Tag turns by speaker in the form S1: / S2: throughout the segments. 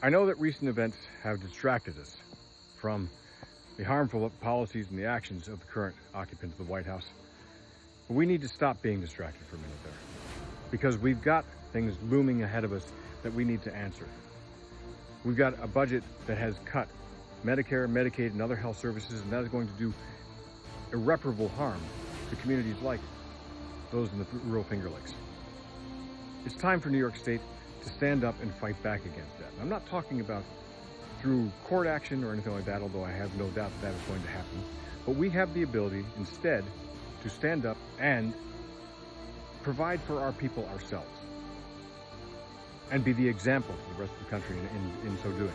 S1: I know that recent events have distracted us from the harmful policies and the actions of the current occupants of the White House. But we need to stop being distracted for a minute there, because we've got things looming ahead of us that we need to answer. We've got a budget that has cut Medicare, Medicaid, and other health services, and that is going to do irreparable harm to communities like those in the rural Finger Lakes. It's time for New York State to stand up and fight back against that. And I'm not talking about through court action or anything like that, although I have no doubt that is going to happen. But we have the ability instead to stand up and provide for our people ourselves and be the example for the rest of the country in so doing.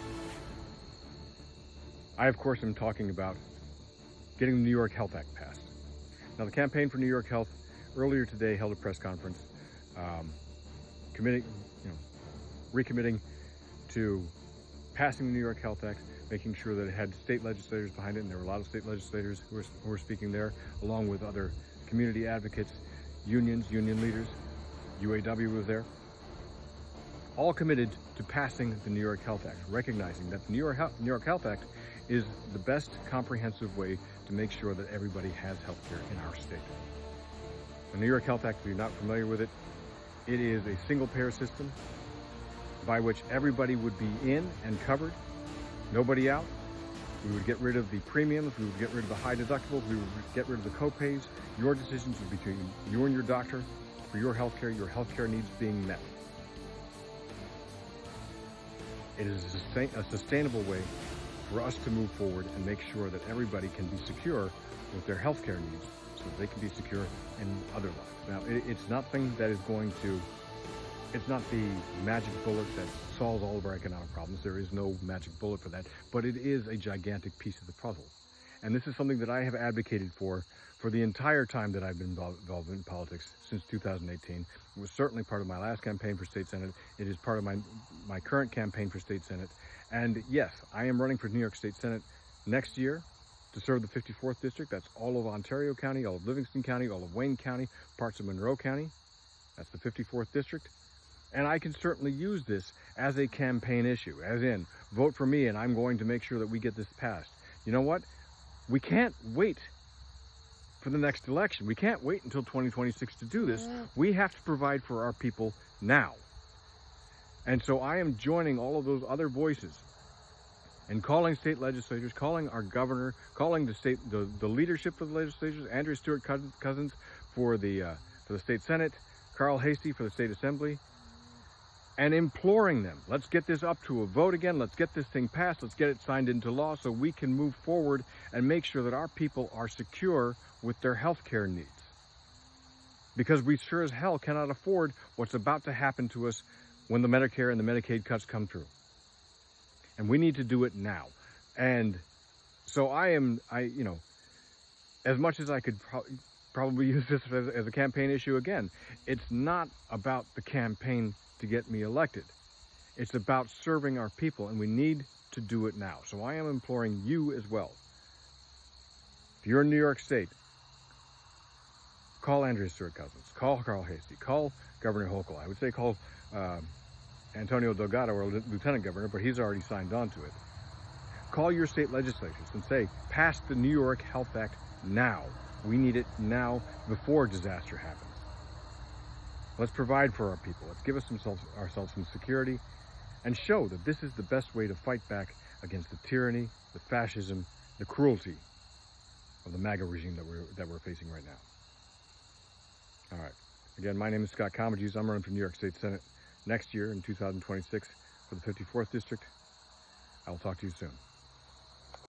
S1: I, of course, am talking about getting the New York Health Act passed. Now, the Campaign for New York Health earlier today held a press conference recommitting to passing the New York Health Act, making sure that it had state legislators behind it, and there were a lot of state legislators who were speaking there, along with other community advocates, unions, union leaders. UAW was there, all committed to passing the New York Health Act, recognizing that the New York Health Act is the best comprehensive way to make sure that everybody has health care in our state. The New York Health Act, if you're not familiar with it, it is a single-payer system by which everybody would be in and covered, nobody out. We would get rid of the premiums, we would get rid of the high deductibles, we would get rid of the co-pays. Your decisions would be between you and your doctor for your health care needs being met. It is a sustainable way for us to move forward and make sure that everybody can be secure with their health care needs so that they can be secure in other lives. Now, it's nothing that is it's not the magic bullet that solves all of our economic problems. There is no magic bullet for that, but it is a gigantic piece of the puzzle. And this is something that I have advocated for the entire time that I've been involved in politics, since 2018. It was certainly part of my last campaign for state senate. It is part of my current campaign for state senate. And yes, I am running for New York State Senate next year to serve the 54th district. That's all of Ontario County, all of Livingston County, all of Wayne County, parts of Monroe County. That's the 54th district. And I can certainly use this as a campaign issue, as in, vote for me and I'm going to make sure that we get this passed. You know what? We can't wait for the next election. We can't wait until 2026 to do this. We have to provide for our people now. And so I am joining all of those other voices and calling state legislators, calling our governor, calling the leadership of the legislatures, Andrea Stewart-Cousins for the state senate, Carl Hasty for the state assembly, and imploring them, let's get this up to a vote again, let's get this thing passed, let's get it signed into law so we can move forward and make sure that our people are secure with their health care needs. Because we sure as hell cannot afford what's about to happen to us when the Medicare and the Medicaid cuts come through. And we need to do it now. And so as much as I could probably use this as a campaign issue again, it's not about the campaign to get me elected. It's about serving our people, and we need to do it now. So I am imploring you as well. If you're in New York State, call Andrea Stewart-Cousins, call Carl Hasty, call Governor Hochul. I would say call Antonio Delgado, or Lieutenant Governor, but he's already signed on to it. Call your state legislatures and say, pass the New York Health Act now. We need it now before disaster happens. Let's provide for our people. Let's give ourselves some security and show that this is the best way to fight back against the tyranny, the fascism, the cruelty of the MAGA regime that we're facing right now. All right. Again, my name is Scott Comegys. I'm running for New York State Senate next year in 2026 for the 54th District. I will talk to you soon.